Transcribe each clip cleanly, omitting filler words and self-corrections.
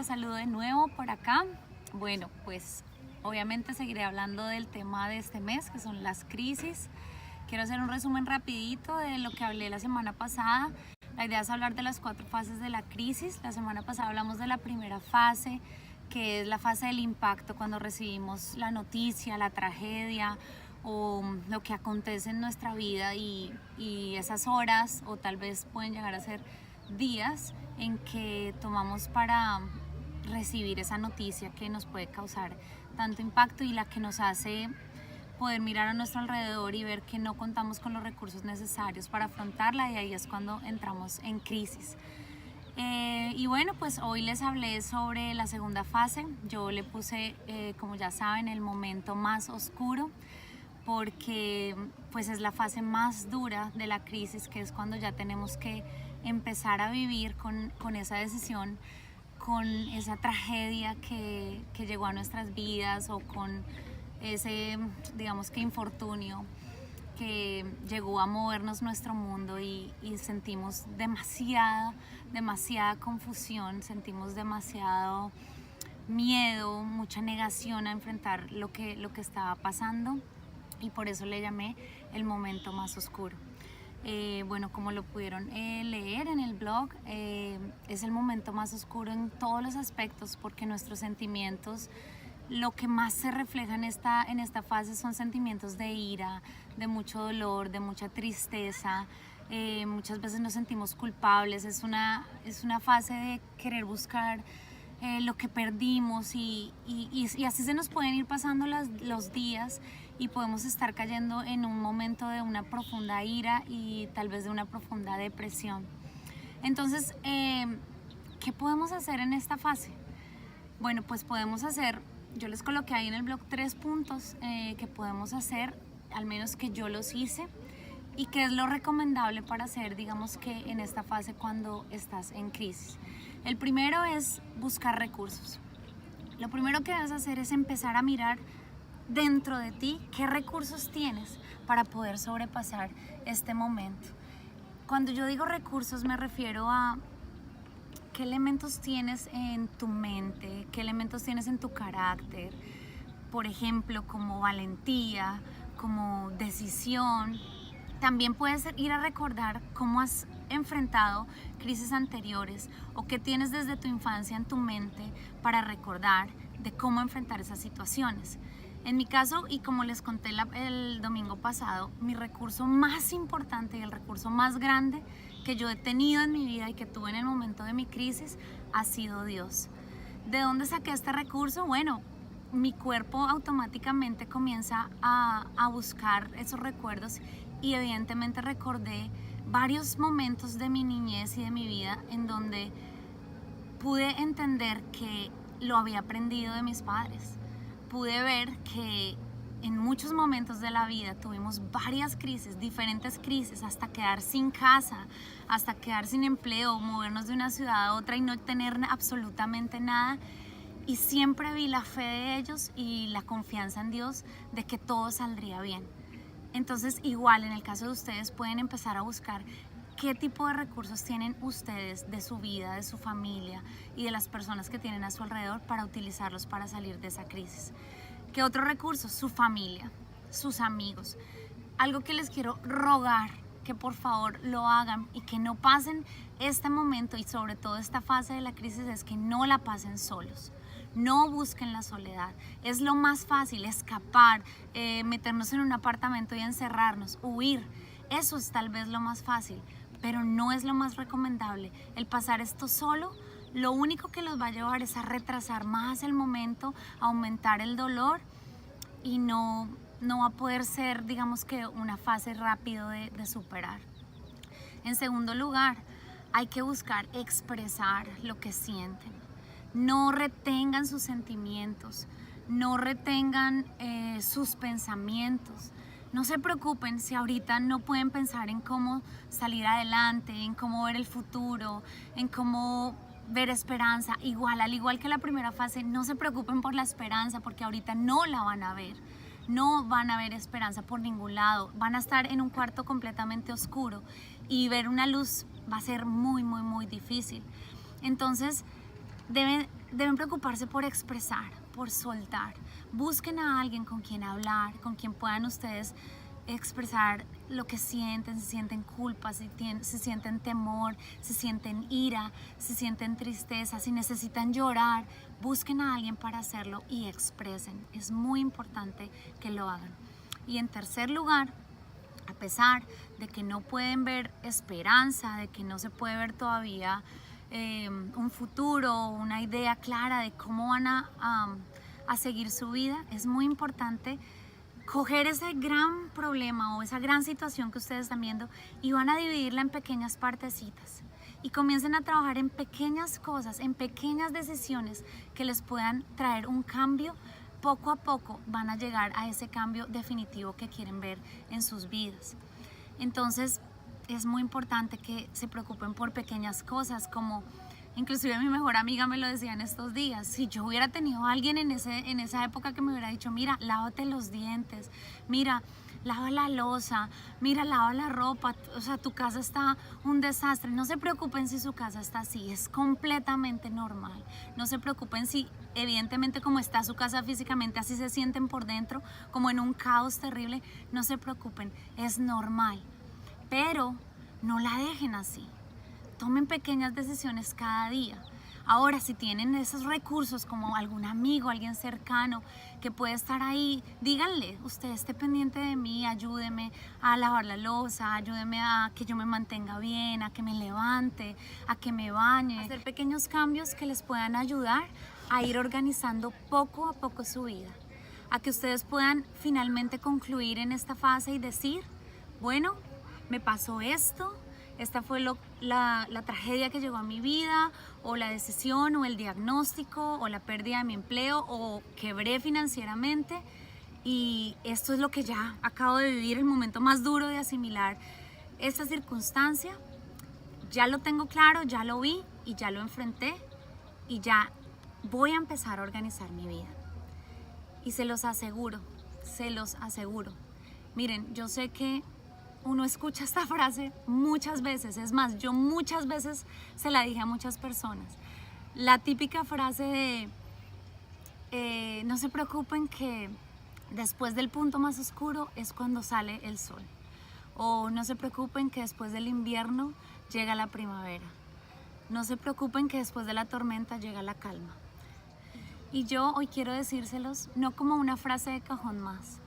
los saludo de nuevo por acá. Bueno, pues obviamente seguiré hablando del tema de este mes, que son las crisis. Quiero hacer un resumen rapidito de lo que hablé la semana pasada. La idea es hablar de las 4 fases de la crisis. La semana pasada hablamos de la primera fase, que es la fase del impacto, cuando recibimos la noticia, la tragedia o lo que acontece en nuestra vida y esas horas, o tal vez pueden llegar a ser días en que tomamos para recibir esa noticia que nos puede causar tanto impacto y la que nos hace poder mirar a nuestro alrededor y ver que no contamos con los recursos necesarios para afrontarla, y ahí es cuando entramos en crisis. Y bueno, pues hoy les hablé sobre la segunda fase. Yo le puse, como ya saben, el momento más oscuro, porque pues es la fase más dura de la crisis, que es cuando ya tenemos que empezar a vivir con esa decisión, con esa tragedia que llegó a nuestras vidas, o con ese, digamos que infortunio que llegó a movernos nuestro mundo, y sentimos demasiada confusión, sentimos demasiado miedo, mucha negación a enfrentar lo que estaba pasando, y por eso le llamé el momento más oscuro. Bueno, como lo pudieron leer en el blog, es el momento más oscuro en todos los aspectos, porque nuestros sentimientos, lo que más se refleja en esta fase, son sentimientos de ira, de mucho dolor, de mucha tristeza. Muchas veces nos sentimos culpables. Es una fase de querer buscar lo que perdimos, y así se nos pueden ir pasando los días, y podemos estar cayendo en un momento de una profunda ira y tal vez de una profunda depresión. Entonces, ¿qué podemos hacer en esta fase? Bueno, pues podemos hacer, yo les coloqué ahí en el blog 3 puntos que podemos hacer, al menos que yo los hice, y que es lo recomendable para hacer, digamos que en esta fase cuando estás en crisis. El primero es buscar recursos. Lo primero que debes hacer es empezar a mirar dentro de ti qué recursos tienes para poder sobrepasar este momento. Cuando yo digo recursos, me refiero a qué elementos tienes en tu mente, qué elementos tienes en tu carácter, por ejemplo, como valentía, como decisión. También puedes ir a recordar cómo has enfrentado crisis anteriores, o qué tienes desde tu infancia en tu mente para recordar de cómo enfrentar esas situaciones. En mi caso, y como les conté el domingo pasado, mi recurso más importante y el recurso más grande que yo he tenido en mi vida y que tuve en el momento de mi crisis ha sido Dios. ¿De dónde saqué este recurso? Bueno, mi cuerpo automáticamente comienza a buscar esos recuerdos, y evidentemente recordé varios momentos de mi niñez y de mi vida en donde pude entender que lo había aprendido de mis padres. Pude ver que en muchos momentos de la vida tuvimos varias crisis, diferentes crisis, hasta quedar sin casa, hasta quedar sin empleo, movernos de una ciudad a otra y no tener absolutamente nada. Y siempre vi la fe de ellos y la confianza en Dios de que todo saldría bien. Entonces, igual en el caso de ustedes, pueden empezar a buscar qué tipo de recursos tienen ustedes de su vida, de su familia y de las personas que tienen a su alrededor, para utilizarlos para salir de esa crisis. ¿Qué otros recursos? Su familia, sus amigos. Algo que les quiero rogar, que por favor lo hagan y que no pasen este momento, y sobre todo esta fase de la crisis, es que no la pasen solos. No busquen la soledad. Es lo más fácil, escapar, meternos en un apartamento y encerrarnos, huir. Eso es tal vez lo más fácil, pero no es lo más recomendable. El pasar esto solo, lo único que los va a llevar es a retrasar más el momento, a aumentar el dolor, y no va a poder ser, digamos que, una fase rápido de superar. En segundo lugar, hay que buscar expresar lo que sienten. No retengan sus sentimientos, no retengan sus pensamientos. No se preocupen si ahorita no pueden pensar en cómo salir adelante, en cómo ver el futuro, en cómo ver esperanza. Al igual que la primera fase, no se preocupen por la esperanza, porque ahorita no la van a ver. No van a ver esperanza por ningún lado. Van a estar en un cuarto completamente oscuro, y ver una luz va a ser muy difícil. Entonces, deben deben preocuparse por expresar, por soltar. Busquen a alguien con quien hablar, con quien puedan ustedes expresar lo que sienten, si sienten culpa, si sienten temor, si sienten ira, si sienten tristeza, si necesitan llorar. Busquen a alguien para hacerlo y expresen. Es muy importante que lo hagan. Y en tercer lugar, a pesar de que no pueden ver esperanza, de que no se puede ver todavía un futuro, una idea clara de cómo van a seguir su vida, es muy importante coger ese gran problema o esa gran situación que ustedes están viendo y van a dividirla en pequeñas partecitas y comiencen a trabajar en pequeñas cosas, en pequeñas decisiones que les puedan traer un cambio. Poco a poco van a llegar a ese cambio definitivo que quieren ver en sus vidas. Entonces es muy importante que se preocupen por pequeñas cosas, como inclusive mi mejor amiga me lo decía en estos días. Si yo hubiera tenido a alguien en esa época que me hubiera dicho, mira, lávate los dientes, mira, lava la loza, mira, lava la ropa, o sea, tu casa está un desastre. No se preocupen si su casa está así, es completamente normal. No se preocupen si, evidentemente, como está su casa físicamente, así se sienten por dentro, como en un caos terrible. No se preocupen, es normal. Pero no la dejen así. Tomen pequeñas decisiones cada día. Ahora, si tienen esos recursos como algún amigo, alguien cercano que puede estar ahí, díganle, usted esté pendiente de mí, ayúdeme a lavar la loza, ayúdeme a que yo me mantenga bien, a que me levante, a que me bañe. Hacer pequeños cambios que les puedan ayudar a ir organizando poco a poco su vida. A que ustedes puedan finalmente concluir en esta fase y decir, bueno, me pasó esto, esta fue la tragedia que llegó a mi vida, o la decisión, o el diagnóstico, o la pérdida de mi empleo, o quebré financieramente, y esto es lo que ya acabo de vivir, el momento más duro de asimilar esta circunstancia. Ya lo tengo claro, ya lo vi y ya lo enfrenté, y ya voy a empezar a organizar mi vida. Y se los aseguro, miren, yo sé que uno escucha esta frase muchas veces, es más, yo muchas veces se la dije a muchas personas. La típica frase de no se preocupen que después del punto más oscuro es cuando sale el sol. O no se preocupen que después del invierno llega la primavera. No se preocupen que después de la tormenta llega la calma. Y yo hoy quiero decírselos no como una frase de cajón más,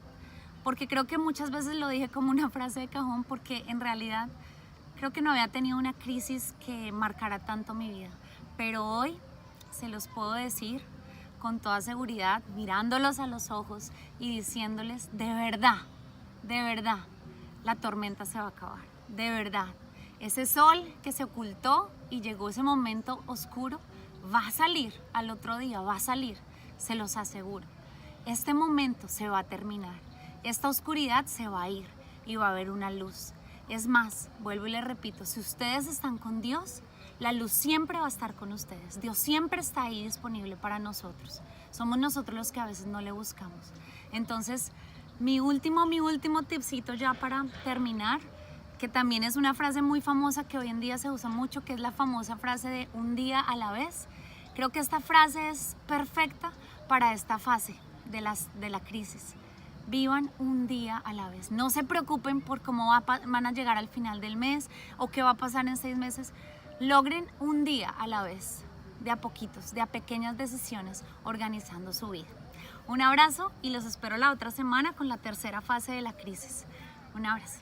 porque creo que muchas veces lo dije como una frase de cajón, porque en realidad creo que no había tenido una crisis que marcara tanto mi vida. Pero hoy se los puedo decir con toda seguridad, mirándolos a los ojos y diciéndoles, de verdad, la tormenta se va a acabar, de verdad. Ese sol que se ocultó y llegó ese momento oscuro, va a salir al otro día, va a salir, se los aseguro. Este momento se va a terminar. Esta oscuridad se va a ir y va a haber una luz. Es más, vuelvo y les repito, si ustedes están con Dios, la luz siempre va a estar con ustedes. Dios siempre está ahí disponible para nosotros. Somos nosotros los que a veces no le buscamos. Entonces, mi último tipcito ya para terminar, que también es una frase muy famosa que hoy en día se usa mucho, que es la famosa frase de un día a la vez. Creo que esta frase es perfecta para esta fase de la crisis. Vivan un día a la vez. No se preocupen por cómo van a llegar al final del mes o qué va a pasar en 6 meses. Logren un día a la vez, de a poquitos, de a pequeñas decisiones, organizando su vida. Un abrazo y los espero la otra semana con la tercera fase de la crisis. Un abrazo.